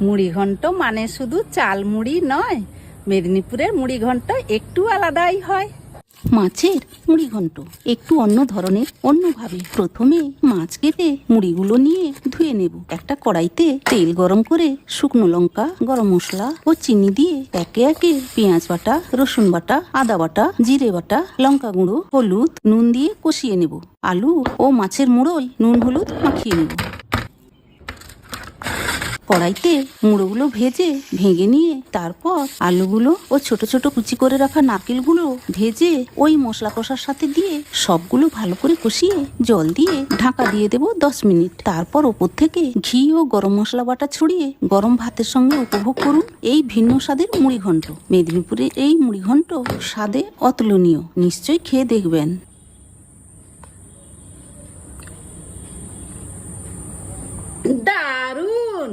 মুড়ি ঘন্ট মানে শুধু চাল মুড়ি নয়, মেদিনীপুরের মুড়ি ঘন্ট একটু আলাদাই হয়। মাছের মুড়ি ঘন্ট একটু অন্য ধরনের, অন্যভাবে। প্রথমে মাছ কেটে মুড়িগুলো নিয়ে ধুয়ে নেব। একটা কড়াইতে তেল গরম করে শুকনো লঙ্কা, গরম মশলা ও চিনি দিয়ে একে একে পেঁয়াজ বাটা, রসুন বাটা, আদা বাটা, জিরে বাটা, লঙ্কা গুঁড়ো, হলুদ, নুন দিয়ে কষিয়ে নেব। আলু ও মাছের মুড়োয় নুন হলুদ মাখিয়ে নেব। কড়াইতে মুড়োগুলো ভেঙে নিয়ে তারপর আলুগুলো ও ছোট ছোট কুচি করে রাখা নারকেলগুলো ভেজে ওই মশলা কষার সাথে দিয়ে সবগুলো ভালো করে কষিয়ে জল দিয়ে ঢাকা দিয়ে দেব 10 মিনিট। তারপর ওপর থেকে ঘি ও গরম মশলা বাটা ছড়িয়ে গরম ভাতের সঙ্গে উপভোগ করুন এই ভিন্ন স্বাদের মুড়ি ঘন্ট। মেদিনীপুরের এই মুড়ি ঘন্ট স্বাদে অতুলনীয়, নিশ্চয়ই খেয়ে দেখবেন। দারুণ।